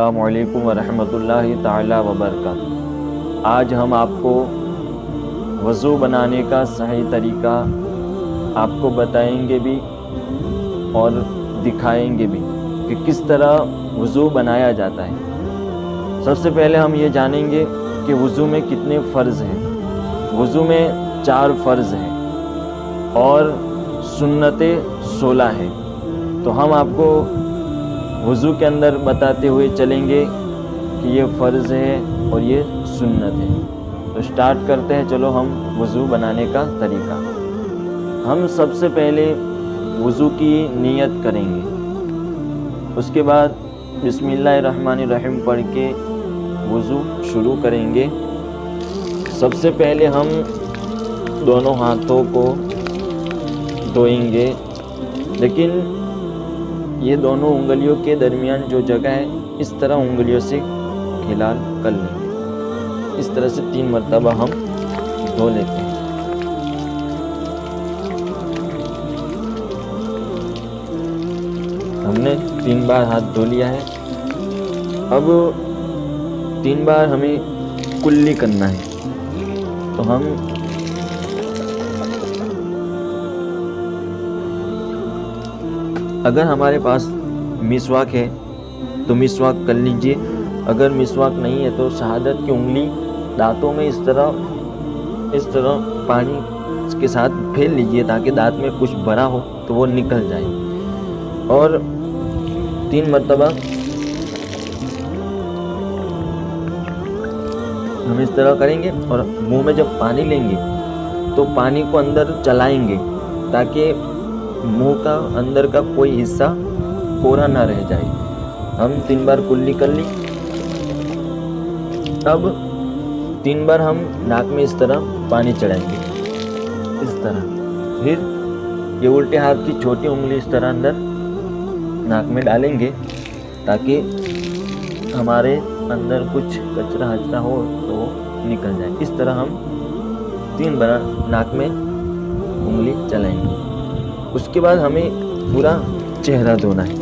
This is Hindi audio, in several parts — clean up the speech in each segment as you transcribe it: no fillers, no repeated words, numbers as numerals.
अस्सलामु अलैकुम वरहमतुल्लाहि ताला वबरकातुहू। आज हम आपको वज़ू बनाने का सही तरीका आपको बताएंगे भी और दिखाएंगे भी कि किस तरह वज़ू बनाया जाता है। सबसे पहले हम ये जानेंगे कि वज़ू में कितने फ़र्ज़ हैं। वज़ू में 4 फ़र्ज़ हैं और सुन्नतें 16 हैं। तो हम आपको वज़ू के अंदर बताते हुए चलेंगे कि ये फ़र्ज़ है और ये सुन्नत है। तो स्टार्ट करते हैं। चलो हम वज़ू बनाने का तरीका। हम सबसे पहले वज़ू की नियत करेंगे। उसके बाद बिस्मिल्लाहिर्रहमानिर्रहीम पढ़ के वज़ू शुरू करेंगे। सबसे पहले हम दोनों हाथों को धोएंगे, लेकिन ये दोनों उंगलियों के दरमियान जो जगह है इस तरह उंगलियों से खिलाल कर लेंगे। इस तरह से 3 मरतबा हम धो लेते हैं। हमने 3 बार हाथ धो लिया है। अब 3 बार हमें कुल्ली करना है। तो हम अगर हमारे पास मिसवाक है तो मिसवाक कर लीजिए। अगर मिसवाक नहीं है तो शहादत की उंगली दांतों में इस तरह पानी के साथ फेर लीजिए ताकि दांत में कुछ भरा हो तो वो निकल जाए। और 3 मरतबा हम इस तरह करेंगे और मुंह में जब पानी लेंगे तो पानी को अंदर चलाएंगे ताकि मुंह का अंदर का कोई हिस्सा कोरा ना रह जाए। हम 3 बार कुल्ली कर ली। अब 3 बार हम नाक में इस तरह पानी चढ़ाएंगे, इस तरह। फिर ये उल्टे हाथ की छोटी उंगली इस तरह अंदर नाक में डालेंगे ताकि हमारे अंदर कुछ कचरा हचरा हो तो वो निकल जाए। इस तरह हम 3 बार नाक में उंगली चलाएंगे। उसके बाद हमें पूरा चेहरा धोना है।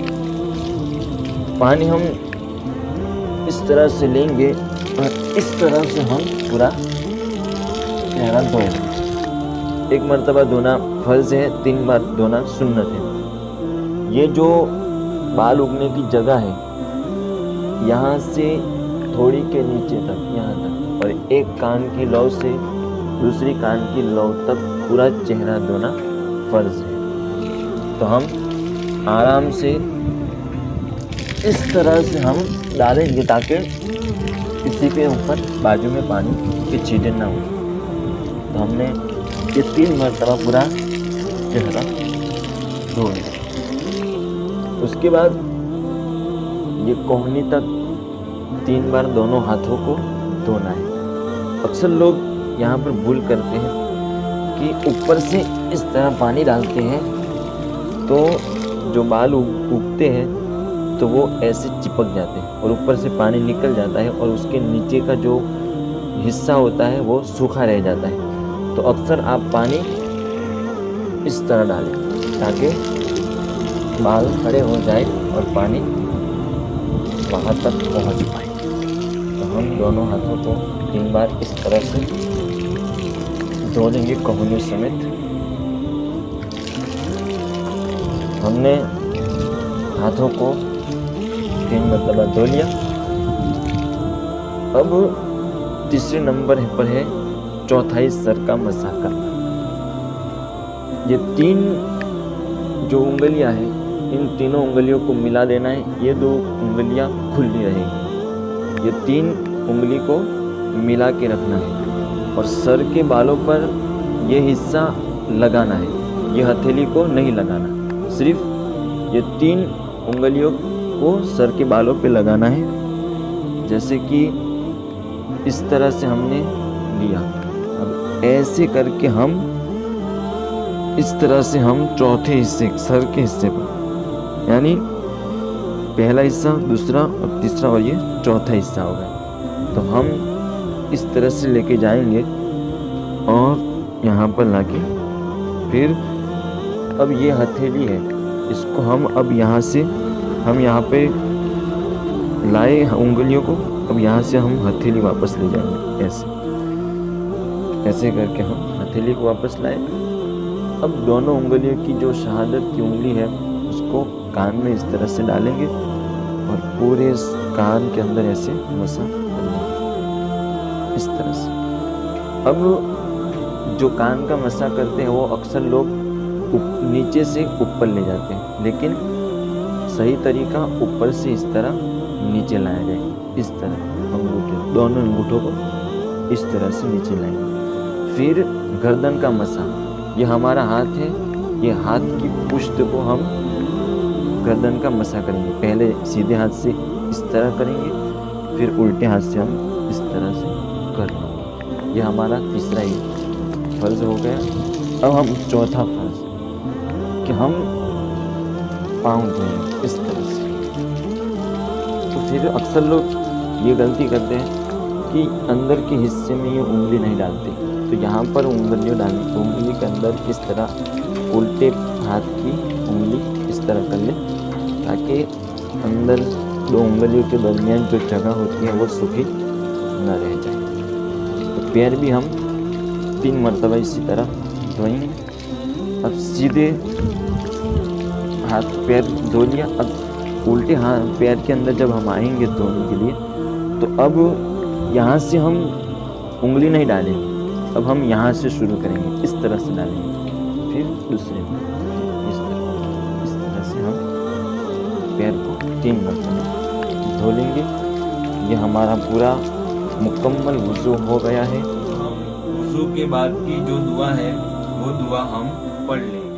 पानी हम इस तरह से लेंगे और इस तरह से हम पूरा चेहरा धोएंगे। 1 मरतबा धोना फ़र्ज़ है, 3 बार धोना सुन्नत है। ये जो बाल उगने की जगह है यहाँ से थोड़ी के नीचे तक, यहाँ तक, और एक कान की लौ से दूसरी कान की लौ तक पूरा चेहरा धोना फ़र्ज़ है। तो हम आराम से इस तरह से हम डालेंगे ताकि किसी के ऊपर बाजू में पानी के छींटे ना हो। तो हमने ये 3 मरतबा पूरा चेहरा धो लिया। उसके बाद ये कोहनी तक 3 बार दोनों हाथों को धोना है। अक्सर लोग यहाँ पर भूल करते हैं कि ऊपर से इस तरह पानी डालते हैं तो जो बाल उगते हैं तो वो ऐसे चिपक जाते हैं और ऊपर से पानी निकल जाता है और उसके नीचे का जो हिस्सा होता है वो सूखा रह जाता है। तो अक्सर आप पानी इस तरह डालें ताकि बाल खड़े हो जाए और पानी वहाँ तक पहुँच पाए। तो हम दोनों हाथों को 3 बार इस तरह से धो लेंगे कोहनी समेत। हमने हाथों को 3 मरतबा धो लिया। अब तीसरे नंबर पर है चौथाई सर का मसा करना। ये 3 जो उंगलियां हैं इन तीनों उंगलियों को मिला देना है। ये 2 उंगलियां खुली रहेंगी। ये 3 उंगली को मिला के रखना है और सर के बालों पर ये हिस्सा लगाना है। ये हथेली को नहीं लगाना, सिर्फ ये 3 उंगलियों को सर के बालों पे लगाना है। जैसे कि इस तरह से हमने लिया। अब ऐसे करके हम इस तरह से हम चौथे हिस्से सर के हिस्से पर, यानी पहला हिस्सा, दूसरा और तीसरा और ये चौथा हिस्सा हो गया। तो हम इस तरह से लेके जाएंगे और यहाँ पर लाके फिर अब ये हथेली है, इसको हम अब यहाँ से हम यहाँ पे लाए उंगलियों को, अब यहाँ से हम हथेली वापस ले जाएंगे, ऐसे करके हम हथेली को वापस लाए। अब दोनों उंगलियों की जो शहादत की उंगली है उसको कान में इस तरह से डालेंगे और पूरे कान के अंदर ऐसे मसा करेंगे इस तरह से। अब जो कान का मसा करते हैं वो अक्सर लोग नीचे से ऊपर ले जाते हैं, लेकिन सही तरीका ऊपर से इस तरह नीचे लाया जाए, इस तरह अंगूठे, दोनों अंगूठों को इस तरह से नीचे लाएंगे। फिर गर्दन का मसा, ये हमारा हाथ है, ये हाथ की पुष्ट को हम गर्दन का मसा करेंगे। पहले सीधे हाथ से इस तरह करेंगे, फिर उल्टे हाथ से हम इस तरह से कर लेंगे। ये हमारा तीसरा ही फर्ज हो गया। अब हम चौथा फर्ज कि हम पाँव धोएंगे इस तरह से। तो फिर अक्सर लोग ये गलती करते हैं कि अंदर के हिस्से में ये उंगली नहीं डालते, तो यहाँ पर उंगलियों डालें, तो उंगली के अंदर इस तरह उल्टे हाथ की उंगली इस तरह कर ले, ताकि अंदर दो उंगलियों के दरमियान जो जगह होती है वो सूखी न रह जाए। तो पैर भी हम 3 मरतबा इसी तरह धोएंगे। अब सीधे हाथ पैर धो लिया। अब उल्टे हाथ पैर के अंदर जब हम आएंगे धोने के लिए, तो अब यहाँ से हम उंगली नहीं डालेंगे, अब हम यहाँ से शुरू करेंगे, इस तरह से डालेंगे, फिर दूसरे में इस तरह से हम पैर को 3 मरतबा धो लेंगे। ये हमारा पूरा मुकम्मल वुज़ू हो गया है। वुज़ू के बाद की जो दुआ है वो दुआ हम पढ़ लेंगे।